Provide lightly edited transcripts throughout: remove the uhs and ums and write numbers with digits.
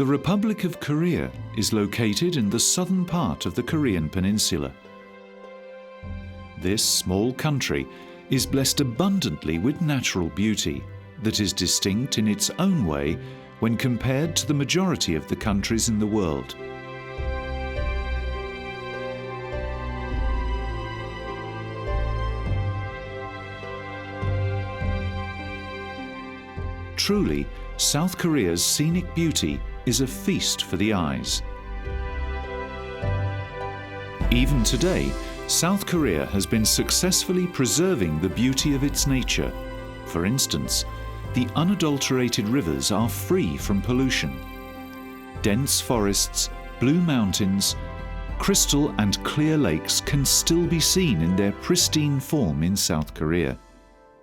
The Republic of Korea is located in the southern part of the Korean peninsula. This small country is blessed abundantly with natural beauty that is distinct in its own way when compared to the majority of the countries in the world. Truly, South Korea's scenic beauty is a feast for the eyes. Even today, South Korea has been successfully preserving the beauty of its nature. For instance, the unadulterated rivers are free from pollution. Dense forests, blue mountains, crystal and clear lakes can still be seen in their pristine form in South Korea.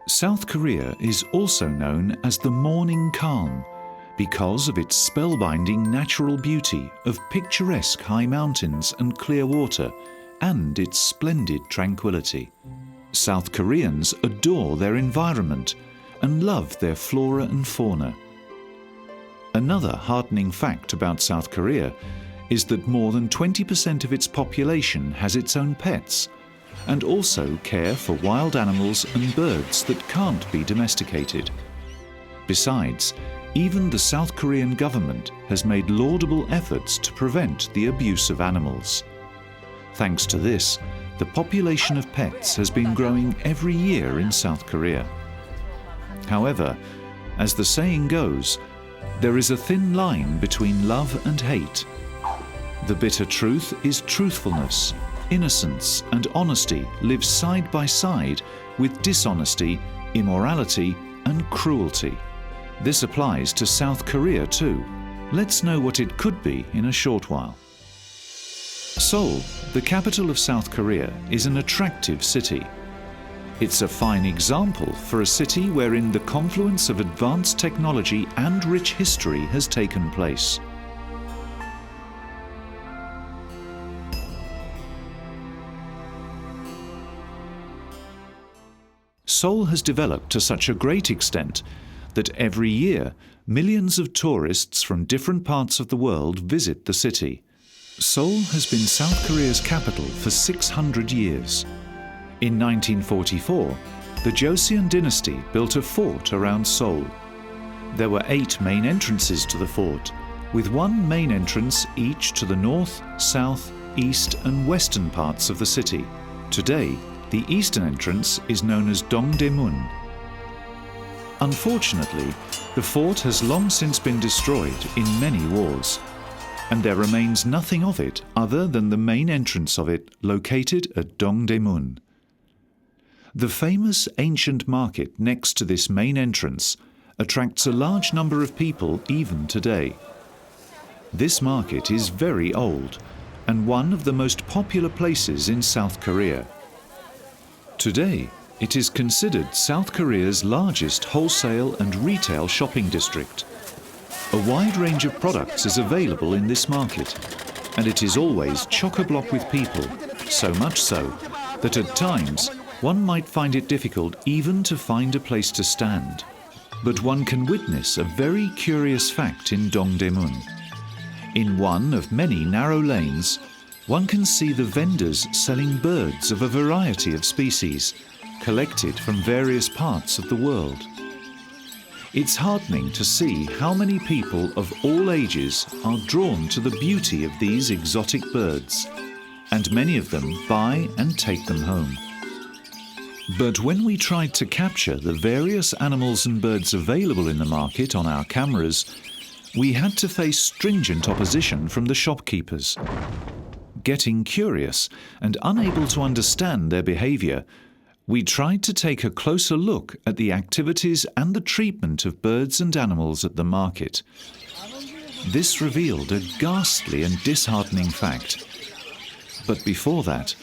South Korea is also known as the Morning Calm because of its spellbinding natural beauty of picturesque high mountains and clear water, and its splendid tranquility. South Koreans adore their environment and love their flora and fauna. Another heartening fact about South Korea is that more than 20% of its population has its own pets, and also care for wild animals and birds that can't be domesticated. Besides, even the South Korean government has made laudable efforts to prevent the abuse of animals. Thanks to this, the population of pets has been growing every year in South Korea. However, as the saying goes, there is a thin line between love and hate. The bitter truth is truthfulness. Innocence and honesty live side by side with dishonesty, immorality, and cruelty. This applies to South Korea too. Let's know what it could be in a short while. Seoul, the capital of South Korea, is an attractive city. It's a fine example for a city wherein the confluence of advanced technology and rich history has taken place. Seoul has developed to such a great extent that every year millions of tourists from different parts of the world visit the city. Seoul has been South Korea's capital for 600 years. In 1944, the Joseon dynasty built a fort around Seoul. There were 8 main entrances to the fort, with one main entrance each to the north, south, east and western parts of the city. Today, the eastern entrance is known as Dongdaemun. Unfortunately, the fort has long since been destroyed in many wars, and there remains nothing of it other than the main entrance of it located at Dongdaemun. The famous ancient market next to this main entrance attracts a large number of people even today. This market is very old and one of the most popular places in South Korea. Today, it is considered South Korea's largest wholesale and retail shopping district. A wide range of products is available in this market, and it is always chock-a-block with people, so much so that at times one might find it difficult even to find a place to stand. But one can witness a very curious fact in Dongdaemun. In one of many narrow lanes, one can see the vendors selling birds of a variety of species, collected from various parts of the world. It's heartening to see how many people of all ages are drawn to the beauty of these exotic birds, and many of them buy and take them home. But when we tried to capture the various animals and birds available in the market on our cameras, we had to face stringent opposition from the shopkeepers. Getting curious and unable to understand their behavior, we tried to take a closer look at the activities and the treatment of birds and animals at the market. This revealed a ghastly and disheartening fact. But before that,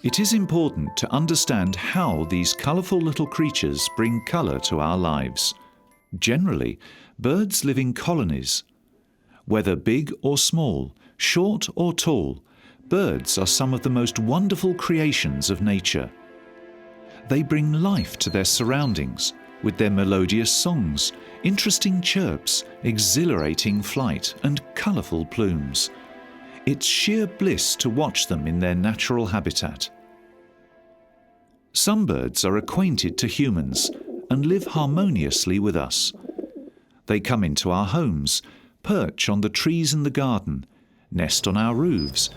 it is important to understand how these colourful little creatures bring colour to our lives. Generally, birds live in colonies. Whether big or small, short or tall, birds are some of the most wonderful creations of nature. They bring life to their surroundings, with their melodious songs, interesting chirps, exhilarating flight, and colourful plumes. It's sheer bliss to watch them in their natural habitat. Some birds are acquainted to humans and live harmoniously with us. They come into our homes, perch on the trees in the garden, nest on our roofs,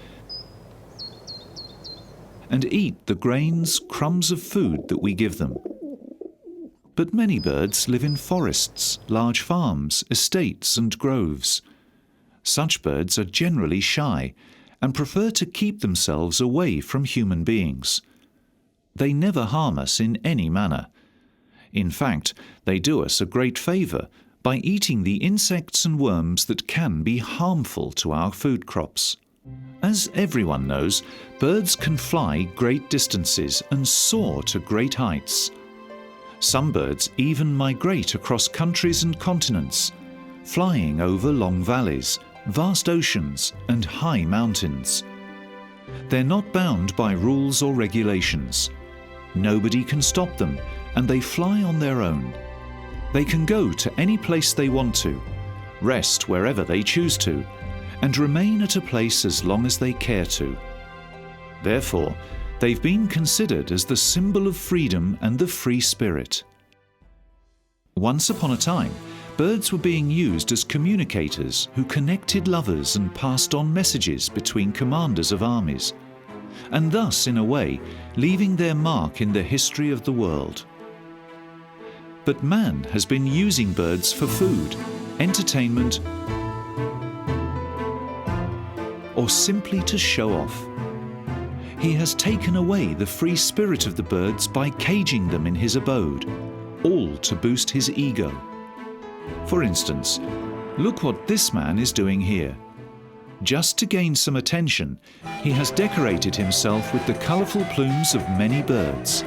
and eat the grains, crumbs of food that we give them. But many birds live in forests, large farms, estates and groves. Such birds are generally shy and prefer to keep themselves away from human beings. They never harm us in any manner. In fact, they do us a great favour by eating the insects and worms that can be harmful to our food crops. As everyone knows, birds can fly great distances and soar to great heights. Some birds even migrate across countries and continents, flying over long valleys, vast oceans, and high mountains. They're not bound by rules or regulations. Nobody can stop them, and they fly on their own. They can go to any place they want to, rest wherever they choose to, and remain at a place as long as they care to. Therefore, they've been considered as the symbol of freedom and the free spirit. Once upon a time, birds were being used as communicators who connected lovers and passed on messages between commanders of armies, and thus, in a way, leaving their mark in the history of the world. But man has been using birds for food, entertainment, or simply to show off. He has taken away the free spirit of the birds by caging them in his abode, all to boost his ego. For instance, look what this man is doing here. Just to gain some attention, he has decorated himself with the colourful plumes of many birds.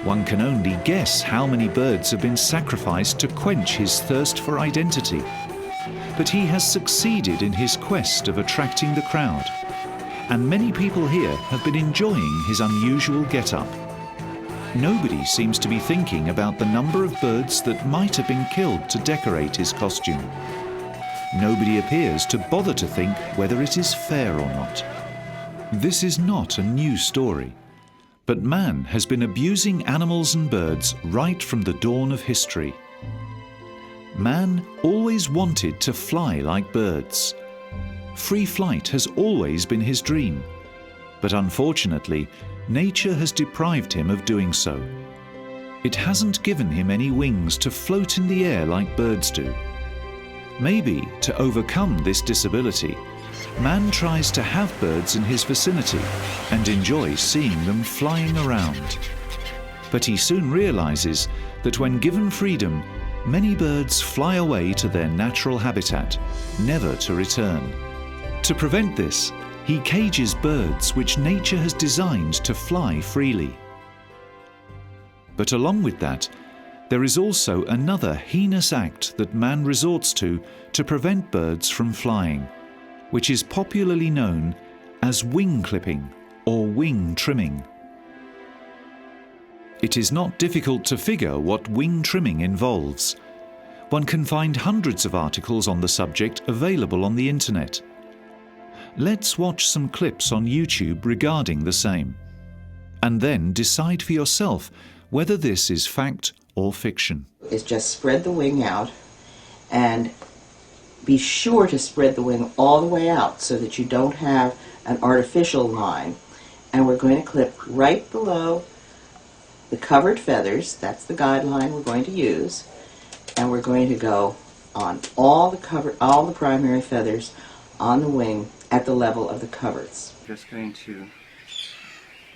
One can only guess how many birds have been sacrificed to quench his thirst for identity. But he has succeeded in his quest of attracting the crowd, and many people here have been enjoying his unusual get-up. Nobody seems to be thinking about the number of birds that might have been killed to decorate his costume. Nobody appears to bother to think whether it is fair or not. This is not a new story, but man has been abusing animals and birds right from the dawn of history. Man always wanted to fly like birds. Free flight has always been his dream, but unfortunately, nature has deprived him of doing so. It hasn't given him any wings to float in the air like birds do. Maybe to overcome this disability, man tries to have birds in his vicinity and enjoys seeing them flying around. But he soon realizes that when given freedom, many birds fly away to their natural habitat, never to return. To prevent this, he cages birds which nature has designed to fly freely. But along with that, there is also another heinous act that man resorts to prevent birds from flying, which is popularly known as wing clipping or wing trimming. It is not difficult to figure what wing trimming involves. One can find hundreds of articles on the subject available on the internet. Let's watch some clips on YouTube regarding the same, and then decide for yourself whether this is fact or fiction. Is just spread the wing out, and be sure to spread the wing all the way out so that you don't have an artificial line. And we're going to clip right below the covered feathers. That's the guideline we're going to use, and we're going to go on all the primary feathers on the wing at the level of the coverts. Just going to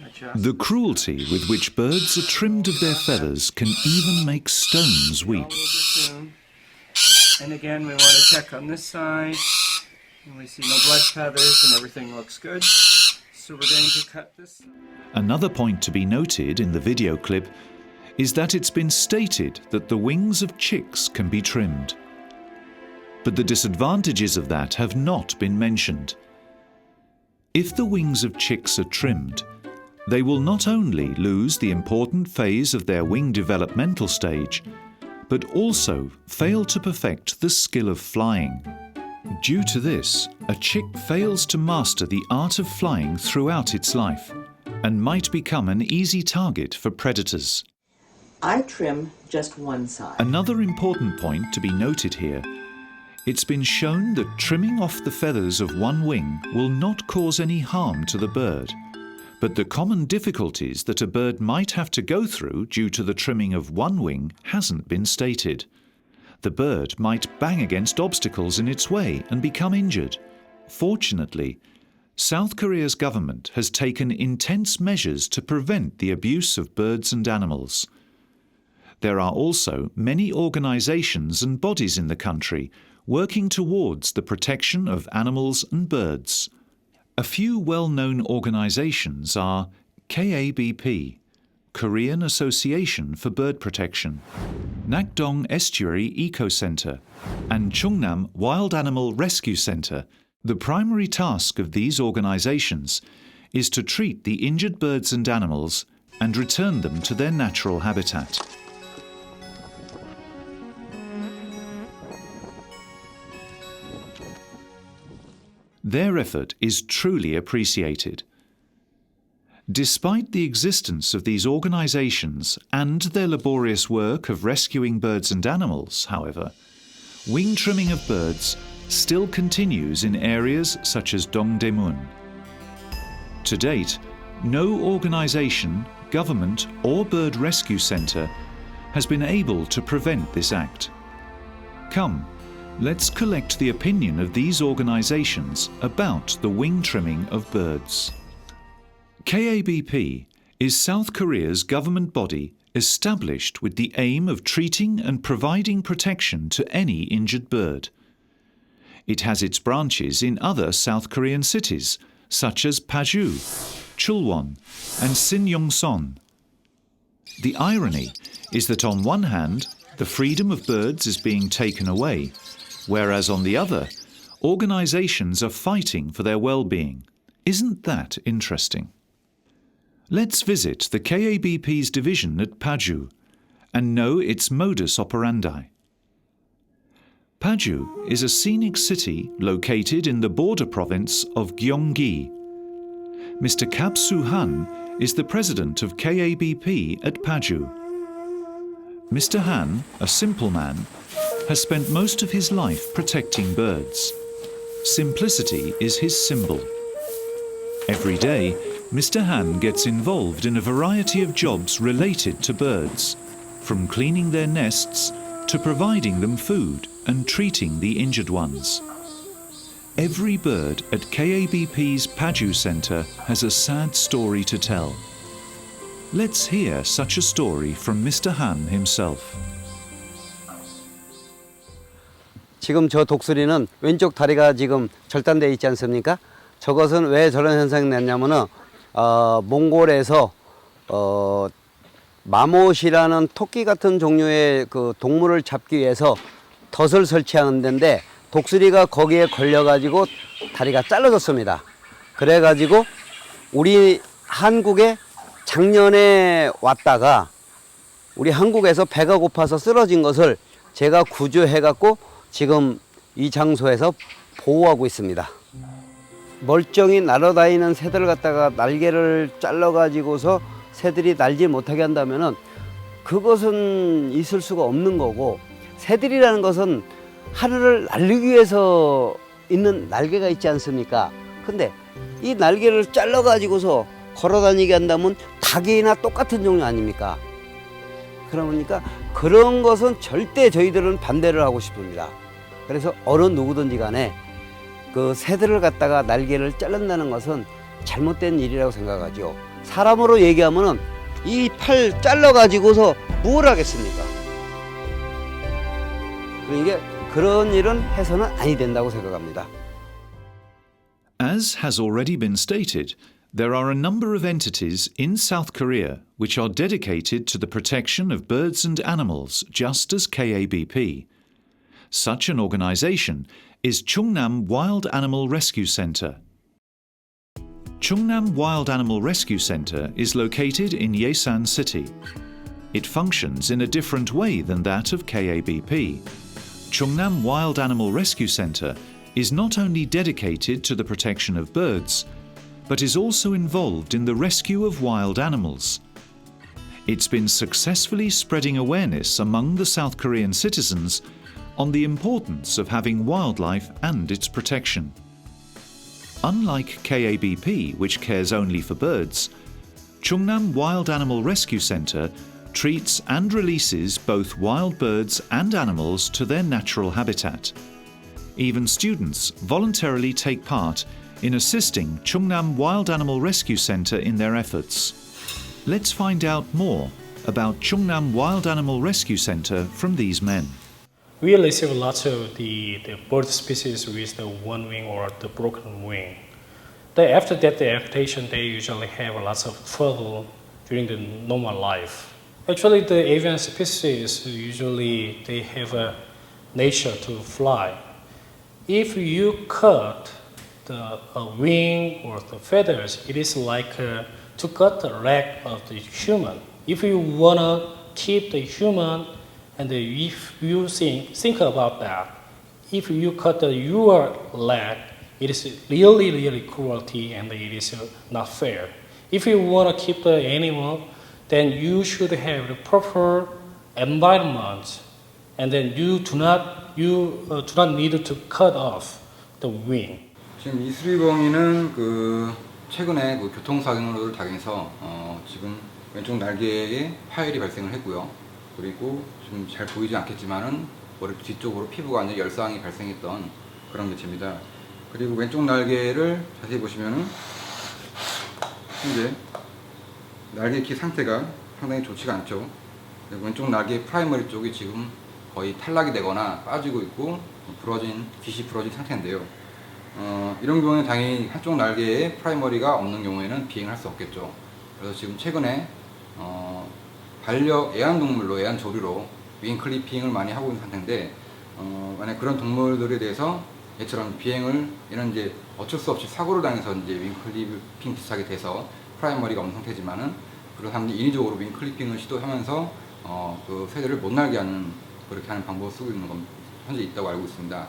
adjust. The cruelty with which birds are trimmed of their feathers can even make stones weep. And again, we want to check on this side, and we see no blood feathers and everything looks good. So we're going to cut this. Another point to be noted in the video clip is that it's been stated that the wings of chicks can be trimmed. But the disadvantages of that have not been mentioned. If the wings of chicks are trimmed, they will not only lose the important phase of their wing developmental stage, but also fail to perfect the skill of flying. Due to this, a chick fails to master the art of flying throughout its life and might become an easy target for predators. I trim just one side. Another important point to be noted here: it's been shown that trimming off the feathers of one wing will not cause any harm to the bird, but the common difficulties that a bird might have to go through due to the trimming of one wing hasn't been stated. The bird might bang against obstacles in its way and become injured. Fortunately, South Korea's government has taken intense measures to prevent the abuse of birds and animals. There are also many organizations and bodies in the country working towards the protection of animals and birds. A few well-known organizations are KABP, Korean Association for Bird Protection, Nakdong Estuary Eco Center, and Chungnam Wild Animal Rescue Center. The primary task of these organizations is to treat the injured birds and animals and return them to their natural habitat. Their effort is truly appreciated. Despite the existence of these organizations and their laborious work of rescuing birds and animals, however, wing trimming of birds still continues in areas such as Dongdaemun. To date, no organization, government, or bird rescue center has been able to prevent this act. Come, let's collect the opinion of these organizations about the wing trimming of birds. KABP is South Korea's government body established with the aim of treating and providing protection to any injured bird. It has its branches in other South Korean cities such as Paju, Chulwon, and Sinyeongson. The irony is that on one hand, the freedom of birds is being taken away, whereas on the other, organizations are fighting for their well-being. Isn't that interesting? Let's visit the KABP's division at Paju and know its modus operandi. Paju is a scenic city located in the border province of Gyeonggi. Mr. Kap-Soo Han is the president of KABP at Paju. Mr. Han, a simple man, has spent most of his life protecting birds. Simplicity is his symbol. Every day, Mr. Han gets involved in a variety of jobs related to birds, from cleaning their nests to providing them food and treating the injured ones. Every bird at KABP's Paju Center has a sad story to tell. Let's hear such a story from Mr. Han himself. 지금 저 독수리는 왼쪽 다리가 지금 절단되어 있지 않습니까? 저것은 왜 저런 현상이 났냐면은 몽골에서 마못이라는 토끼 같은 종류의 그 동물을 잡기 위해서 덫을 설치하는 데인데 독수리가 거기에 걸려가지고 다리가 잘라졌습니다. 그래가지고 우리 한국에 작년에 왔다가 우리 한국에서 배가 고파서 쓰러진 것을 제가 구조해갖고 지금 이 장소에서 보호하고 있습니다. 멀쩡히 날아다니는 새들을 갖다가 날개를 잘라가지고서 새들이 날지 못하게 한다면은 그것은 있을 수가 없는 거고, 새들이라는 것은 하늘을 날리기 위해서 있는 날개가 있지 않습니까? 근데 이 날개를 잘라가지고서 걸어다니게 한다면 닭이나 똑같은 종류 아닙니까? 그러니까 그런 것은 절대 저희들은 반대를 하고 싶습니다. 그래서 어느 누구든지 간에 그 새들을 갖다가 날개를 자른다는 것은 잘못된 일이라고 생각하죠. 사람으로 얘기하면은 이 팔 잘라가지고서 뭘 하겠습니까? 이게 그런 일은 해서는 아니 된다고 생각합니다. As has already been stated, there are a number of entities in South Korea which are dedicated to the protection of birds and animals, just as KABP. Such an organization is Chungnam Wild Animal Rescue Center. Chungnam Wild Animal Rescue Center is located in Yesan City. It functions in a different way than that of KABP. Chungnam Wild Animal Rescue Center is not only dedicated to the protection of birds, but is also involved in the rescue of wild animals. It's been successfully spreading awareness among the South Korean citizens on the importance of having wildlife and its protection. Unlike KABP, which cares only for birds, Chungnam Wild Animal Rescue Center treats and releases both wild birds and animals to their natural habitat. Even students voluntarily take part in assisting Chungnam Wild Animal Rescue Center in their efforts. Let's find out more about Chungnam Wild Animal Rescue Center from these men. We receive lots of the bird species with the one wing or the broken wing. After that, the adaptation, they usually have lots of trouble during the normal life. Actually, the avian species, usually they have a nature to fly. If you cut the wing or the feathers, it is like to cut the leg of the human. If you want to keep the human, and if you think about that, if you cut your leg, it is really cruelty and it is not fair. If you want to keep the animal, then you should have the proper environment, and then you do not need to cut off the wing. 지금 이수리벙이는 최근에 교통사고를 당해서 지금 왼쪽 날개에 파열이 발생을 했고요. 그리고 지금 잘 보이지 않겠지만은 머리 뒤쪽으로 피부가 완전히 열상이 발생했던 그런 개체입니다. 그리고 왼쪽 날개를 자세히 보시면은 현재 날개 키 상태가 상당히 좋지가 않죠. 그리고 왼쪽 날개 프라이머리 쪽이 지금 거의 탈락이 되거나 빠지고 있고 깃이 부러진 상태인데요. 이런 경우는 당연히 한쪽 날개에 프라이머리가 없는 경우에는 비행을 할 수 없겠죠. 그래서 지금 최근에 애완동물로, 애완조류로 윙 클리핑을 많이 하고 있는 상태인데, 만약 그런 동물들에 대해서 얘처럼 비행을, 얘는 이제 어쩔 수 없이 사고를 당해서 이제 윙 클리핑 비슷하게 돼서 프라이머리가 없는 상태지만은, 그런 사람들이 인위적으로 윙 클리핑을 시도하면서 그 새들을 못 날게 하는, 그렇게 하는 방법을 쓰고 있는 건 현재 있다고 알고 있습니다.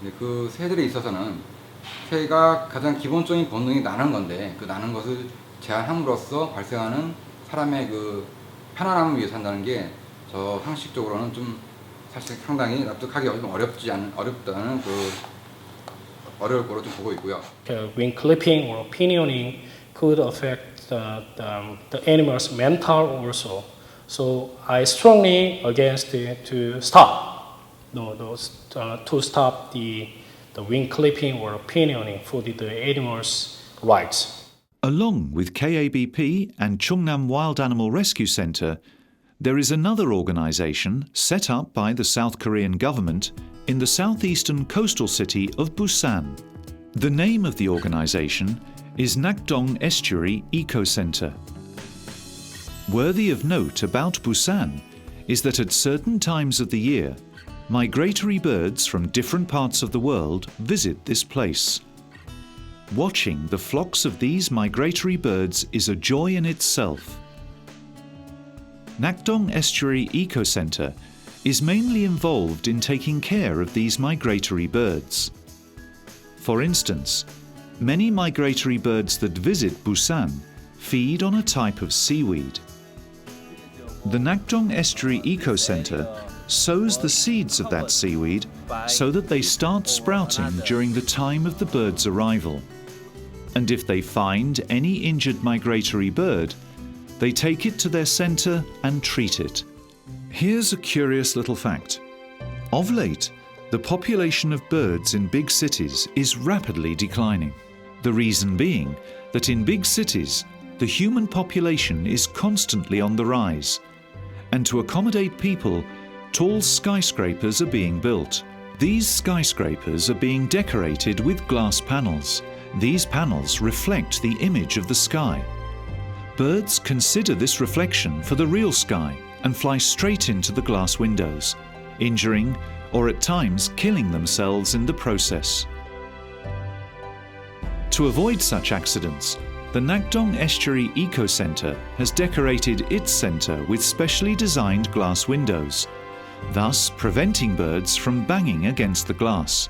근데 그 새들에 있어서는 새가 가장 기본적인 본능이 나는 건데, 그 나는 것을 제한함으로써 발생하는 사람의 그 편안함을 위해서 한다는 게 저 상식적으로는 좀 사실 상당히 납득하기 좀 어렵다는 어려울 거로 좀 보고 있고요. Wing clipping or pinioning could affect the animal's mental also. So I strongly against it to stop. To stop the wing clipping or pinioning for the animal's rights. Along with KABP and Chungnam Wild Animal Rescue Center, there is another organization set up by the South Korean government in the southeastern coastal city of Busan. The name of the organization is Nakdong Estuary Eco Center. Worthy of note about Busan is that at certain times of the year, migratory birds from different parts of the world visit this place. Watching the flocks of these migratory birds is a joy in itself. Nakdong Estuary Eco Center is mainly involved in taking care of these migratory birds. For instance, many migratory birds that visit Busan feed on a type of seaweed. The Nakdong Estuary Eco Center sows the seeds of that seaweed so that they start sprouting during the time of the bird's arrival. And if they find any injured migratory bird, they take it to their center and treat it. Here's a curious little fact. Of late, the population of birds in big cities is rapidly declining. The reason being that in big cities, the human population is constantly on the rise. And to accommodate people, tall skyscrapers are being built. These skyscrapers are being decorated with glass panels. These panels reflect the image of the sky. Birds consider this reflection for the real sky and fly straight into the glass windows, injuring or at times killing themselves in the process. To avoid such accidents, the Nakdong Estuary Eco Centre has decorated its centre with specially designed glass windows, thus preventing birds from banging against the glass.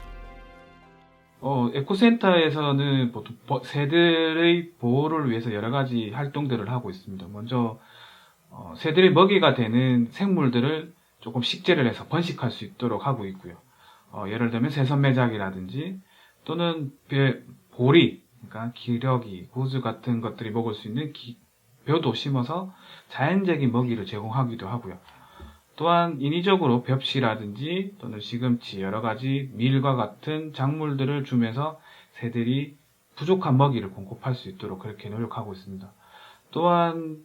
에코센터에서는 보통 새들의 보호를 위해서 여러 가지 활동들을 하고 있습니다. 먼저 새들의 먹이가 되는 생물들을 조금 식재를 해서 번식할 수 있도록 하고 있고요. 예를 들면 새선매작이라든지 또는 보리, 그러니까 기러기, 고수 같은 것들이 먹을 수 있는 벼도 심어서 자연적인 먹이를 제공하기도 하고요. 또한 인위적으로 벽시라든지 또는 시금치, 여러 가지 밀과 같은 작물들을 주면서 새들이 부족한 먹이를 공급할 수 있도록 그렇게 노력하고 있습니다. 또한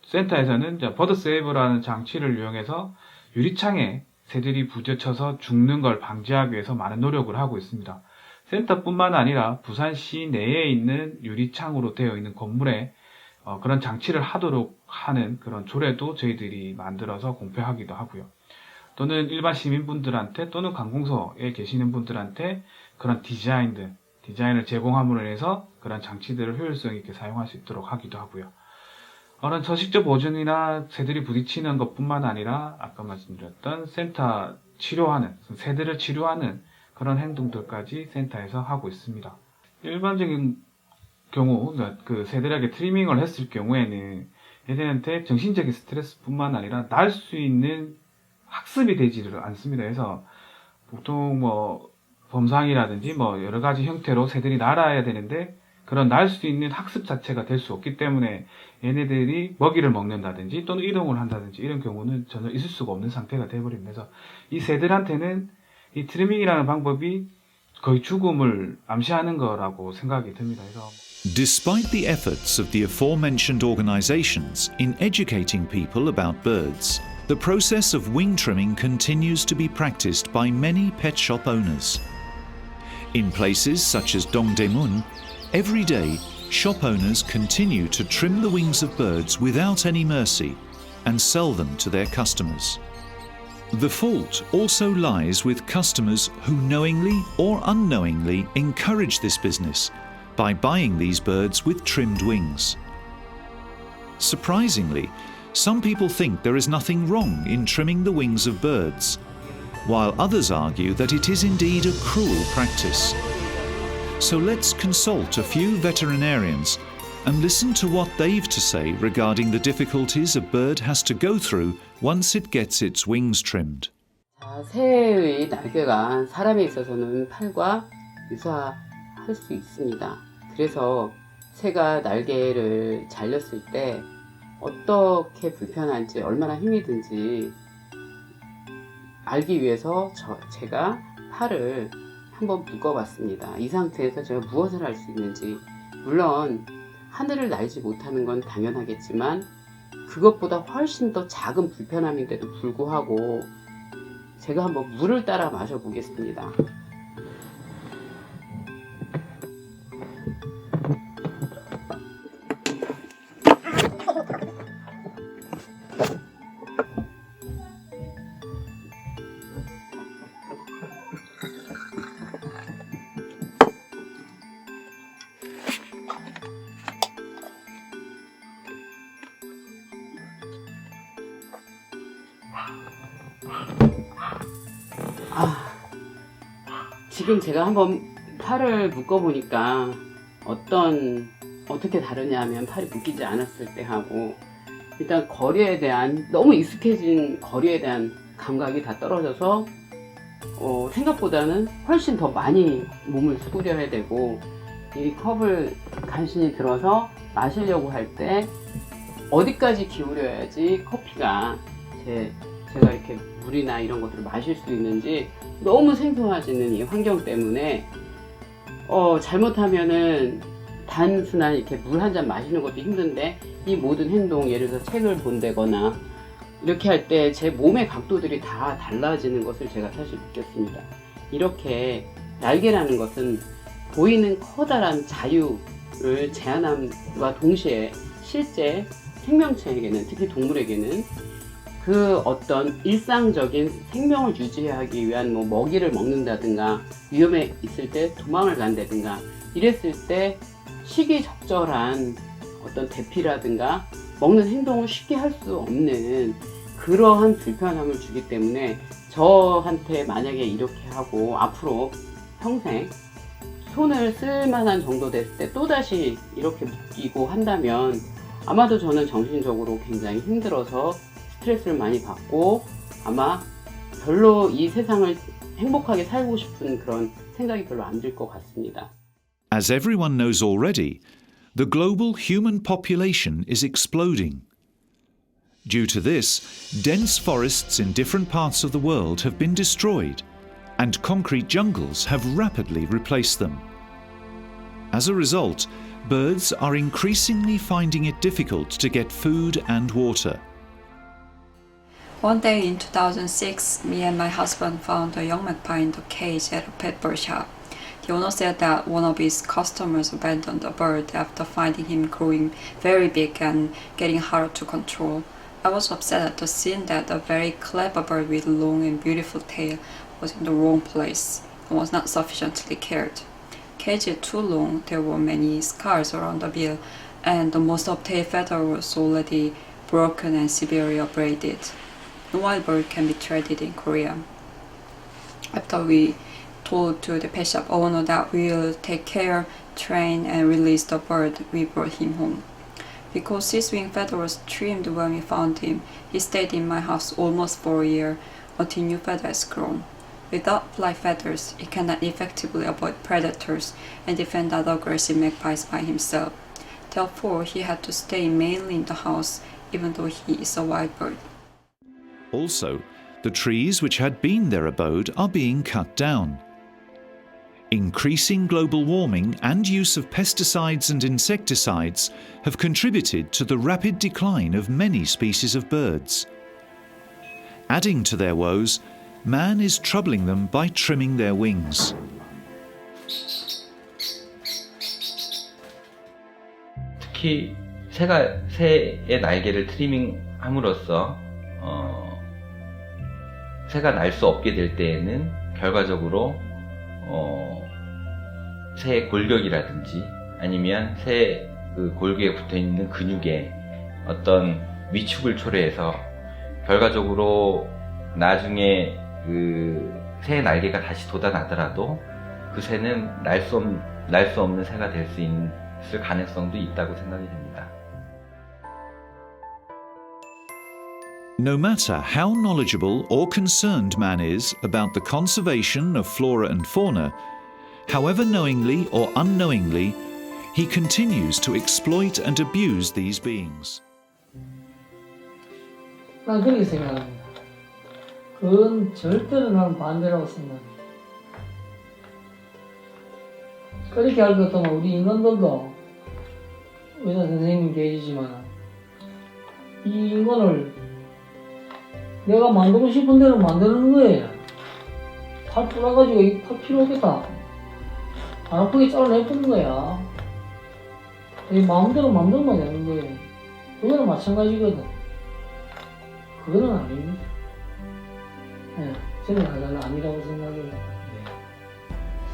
센터에서는 버드세이브라는 장치를 이용해서 유리창에 새들이 부딪혀서 죽는 걸 방지하기 위해서 많은 노력을 하고 있습니다. 센터뿐만 아니라 부산시 내에 있는 유리창으로 되어 있는 건물에 그런 장치를 하도록 하는 그런 조례도 저희들이 만들어서 공표하기도 하고요. 또는 일반 시민분들한테 또는 관공서에 계시는 분들한테 그런 디자인을 제공함으로 인해서 그런 장치들을 효율성 있게 사용할 수 있도록 하기도 하고요. 그런 저식적 보존이나 새들이 부딪히는 것뿐만 아니라 아까 말씀드렸던 새들을 치료하는 그런 행동들까지 센터에서 하고 있습니다. 일반적인 경우, 그 새들에게 트리밍을 했을 경우에는 얘들한테 정신적인 스트레스뿐만 아니라 날 수 있는 학습이 되지를 않습니다. 그래서 보통 범상이라든지 여러 가지 형태로 새들이 날아야 되는데 그런 날 수 있는 학습 자체가 될 수 없기 때문에 얘네들이 먹이를 먹는다든지 또는 이동을 한다든지 이런 경우는 전혀 있을 수가 없는 상태가 되어버립니다. 그래서 이 새들한테는 이 트리밍이라는 방법이 거의 죽음을 암시하는 거라고 생각이 듭니다. 그래서 Despite the efforts of the aforementioned organisations in educating people about birds, the process of wing trimming continues to be practiced by many pet shop owners. In places such as Dongdaemun, every day shop owners continue to trim the wings of birds without any mercy and sell them to their customers. The fault also lies with customers who knowingly or unknowingly encourage this business by buying these birds with trimmed wings. Surprisingly, some people think there is nothing wrong in trimming the wings of birds, while others argue that it is indeed a cruel practice. So let's consult a few veterinarians and listen to what they've to say regarding the difficulties a bird has to go through once it gets its wings trimmed. 새의 날개가 사람에 있어서는 팔과 유사할 수 있습니다. 그래서 새가 날개를 잘렸을 때 어떻게 불편한지 얼마나 힘이 든지 알기 위해서 제가 팔을 한번 묶어봤습니다. 이 상태에서 제가 무엇을 할 수 있는지, 물론 하늘을 날지 못하는 건 당연하겠지만 그것보다 훨씬 더 작은 불편함인데도 불구하고 제가 한번 물을 따라 마셔보겠습니다. 지금 제가 한번 팔을 묶어보니까 어떻게 다르냐 하면 팔이 묶이지 않았을 때 하고 일단 거리에 대한 너무 익숙해진 거리에 대한 감각이 다 떨어져서 생각보다는 훨씬 더 많이 몸을 수그려야 되고 이 컵을 간신히 들어서 마시려고 할 때 어디까지 기울여야지 커피가 제가 이렇게 물이나 이런 것들을 마실 수 있는지 너무 생소해지는 이 환경 때문에 잘못하면은 단순한 이렇게 물 한 잔 마시는 것도 힘든데 이 모든 행동, 예를 들어서 책을 본다거나 이렇게 할 때 제 몸의 각도들이 다 달라지는 것을 제가 사실 느꼈습니다. 이렇게 날개라는 것은 보이는 커다란 자유를 제한함과 동시에 실제 생명체에게는, 특히 동물에게는 그 어떤 일상적인 생명을 유지하기 위한 먹이를 먹는다든가 위험에 있을 때 도망을 간다든가 이랬을 때 시기적절한 어떤 대피라든가 먹는 행동을 쉽게 할 수 없는 그러한 불편함을 주기 때문에 저한테 만약에 이렇게 하고 앞으로 평생 손을 쓸 만한 정도 됐을 때 또다시 이렇게 묶이고 한다면 아마도 저는 정신적으로 굉장히 힘들어서 스트레스를 많이 받고 아마 별로 이 세상을 행복하게 살고 싶은 그런 생각이 별로 안 들 것 같습니다. As everyone knows already, the global human population is exploding. Due to this, dense forests in different parts of the world have been destroyed, and concrete jungles have rapidly replaced them. As a result, birds are increasingly finding it difficult to get food and water. One day in 2006, me and my husband found a young magpie in the cage at a pet bird shop. The owner said that one of his customers abandoned the bird after finding him growing very big and getting harder to control. I was upset at the scene that a very clever bird with a long and beautiful tail was in the wrong place and was not sufficiently cared. Cage is too long, there were many scars around the bill, and the most of tail feather was already broken and severely abraded. No wild bird can be traded in Korea. After we told to the pet shop owner that we will take care, train, and release the bird, we brought him home. Because his wing feather was trimmed when we found him, he stayed in my house almost for a year until new feather has grown. Without flight feathers, he cannot effectively avoid predators and defend other aggressive magpies by himself. Therefore, he had to stay mainly in the house, even though he is a wild bird. Also, the trees which had been their abode are being cut down. Increasing global warming and use of pesticides and insecticides have contributed to the rapid decline of many species of birds. Adding to their woes, man is troubling them by trimming their wings. 특히 새의 날개를 트리밍함으로써 새가 날 수 없게 될 때에는 결과적으로 새의 골격이라든지 아니면 새 그 골격에 붙어 있는 근육에 어떤 위축을 초래해서 결과적으로 나중에 그 새의 날개가 다시 돋아나더라도 그 새는 날 수 없는 새가 될 수 있을 가능성도 있다고 생각이 됩니다. No matter how knowledgeable or concerned man is about the conservation of flora and fauna, however knowingly or unknowingly, he continues to exploit and abuse these beings. 난 그렇게 생각합니다. 그건 절대로 나는 반대라고 생각합니다. 그렇게 할 것 같으면 우리 인간들도 의사 선생님 계시지만 이 인간을 내가 만들고 싶은 대로 만드는 거예요. 팔 부러가지고 이 팔 필요 없겠다. 안 아프게 잘라내버린 거야. 내 마음대로 만들면 되는 거예요. 그거는 마찬가지거든. 그거는 아닙니다. 네, 저는 그건 아니라고 생각해요.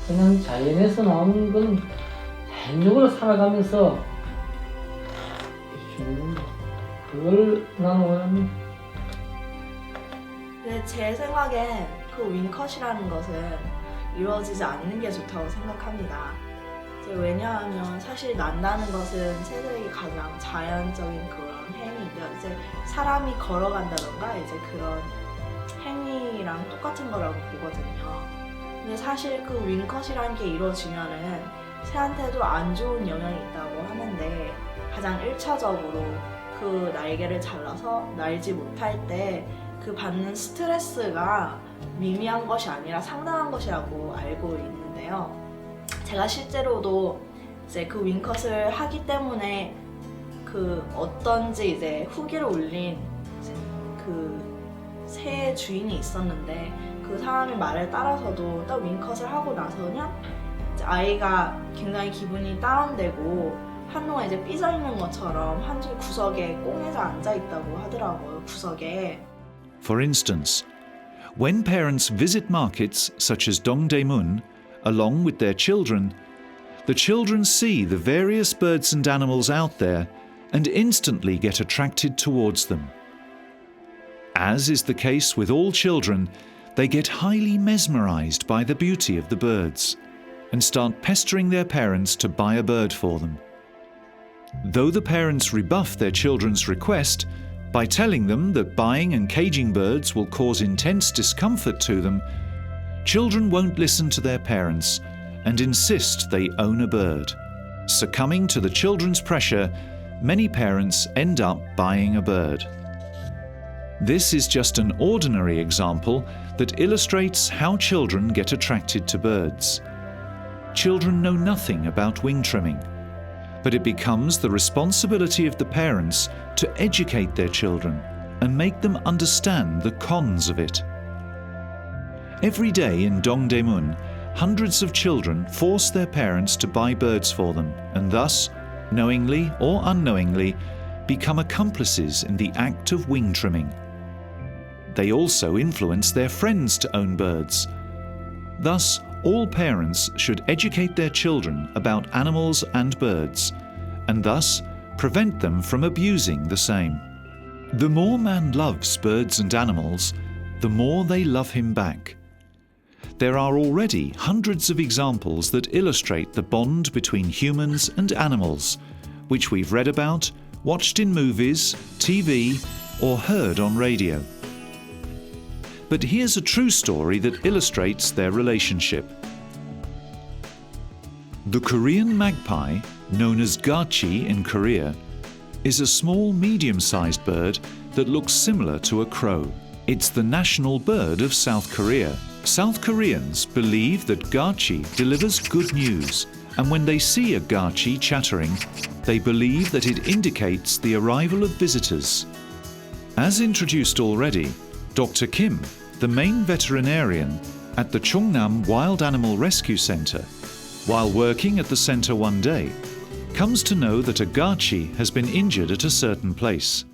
그냥 자연에서 나오는 건 자연적으로 살아가면서 주는 거. 그걸 나는 원합니다. 근데 제 생각엔 그 윙컷이라는 것은 이루어지지 않는 게 좋다고 생각합니다. 왜냐하면 사실 난다는 것은 새들에게 가장 자연적인 그런 행위이고요. 이제 사람이 걸어간다던가 이제 그런 행위랑 똑같은 거라고 보거든요. 근데 사실 그 윙컷이라는 게 이루어지면은 새한테도 안 좋은 영향이 있다고 하는데 가장 1차적으로 그 날개를 잘라서 날지 못할 때 그 받는 스트레스가 미미한 것이 아니라 상당한 것이라고 알고 있는데요. 제가 실제로도 이제 그 윙컷을 하기 때문에 그 어떤지 이제 후기를 올린 그 새 주인이 있었는데 그 사람의 말을 따라서도 딱 윙컷을 하고 나서는 이제 아이가 굉장히 기분이 다운되고 한동안 이제 삐져 있는 것처럼 한쪽 구석에 꽁해져 앉아 있다고 하더라고요. 구석에. For instance, when parents visit markets such as Dongdaemun, along with their children, The children see the various birds and animals out there and instantly get attracted towards them. As is the case with all children, they get highly mesmerized by the beauty of the birds and start pestering their parents to buy a bird for them. Though the parents rebuff their children's request by telling them that buying and caging birds will cause intense discomfort to them, children won't listen to their parents and insist they own a bird. Succumbing to the children's pressure, many parents end up buying a bird. This is just an ordinary example that illustrates how children get attracted to birds. Children know nothing about wing trimming, but it becomes the responsibility of the parents to educate their children and make them understand the cons of it. Every day in Dongdaemun, hundreds of children force their parents to buy birds for them and thus, knowingly or unknowingly, become accomplices in the act of wing trimming. They also influence their friends to own birds. Thus, all parents should educate their children about animals and birds, and thus prevent them from abusing the same. The more man loves birds and animals, the more they love him back. There are already hundreds of examples that illustrate the bond between humans and animals, which we've read about, watched in movies, TV, or heard on radio. But here's a true story that illustrates their relationship. The Korean magpie, known as gachi in Korea, is a small medium-sized bird that looks similar to a crow. It's the national bird of South Korea. South Koreans believe that gachi delivers good news, and when they see a gachi chattering, they believe that it indicates the arrival of visitors. As introduced already, Dr. Kim, the main veterinarian at the Chungnam Wild Animal Rescue Center, while working at the center one day, comes to know that a gachi has been injured at a certain place.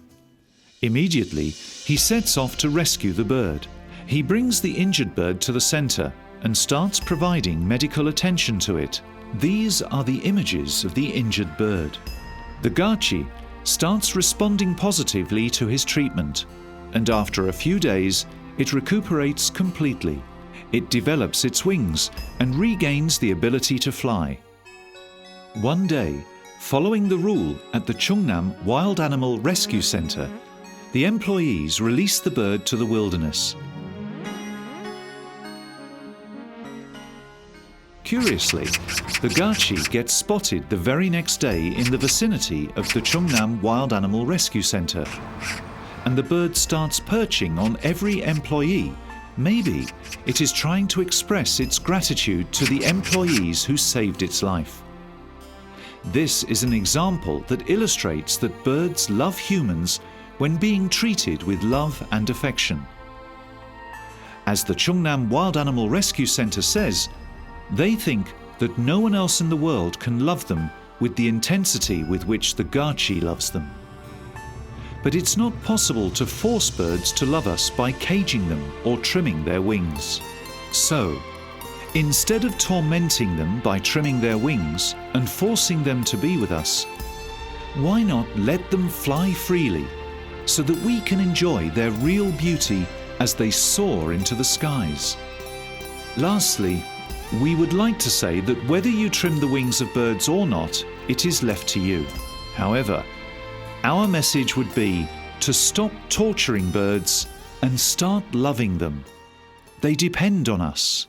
Immediately, he sets off to rescue the bird. He brings the injured bird to the center and starts providing medical attention to it. These are the images of the injured bird. The gachi starts responding positively to his treatment, and after a few days, it recuperates completely. It develops its wings and regains the ability to fly. One day, following the rule at the Chungnam Wild Animal Rescue Center, the employees release the bird to the wilderness. Curiously, the gachi gets spotted the very next day in the vicinity of the Chungnam Wild Animal Rescue Center, and the bird starts perching on every employee. Maybe it is trying to express its gratitude to the employees who saved its life. This is an example that illustrates that birds love humans when being treated with love and affection. As the Chungnam Wild Animal Rescue Center says, they think that no one else in the world can love them with the intensity with which the gachi loves them. But it's not possible to force birds to love us by caging them or trimming their wings. So, instead of tormenting them by trimming their wings and forcing them to be with us, why not let them fly freely so that we can enjoy their real beauty as they soar into the skies? Lastly, we would like to say that whether you trim the wings of birds or not, it is left to you. However, our message would be to stop torturing birds and start loving them. They depend on us.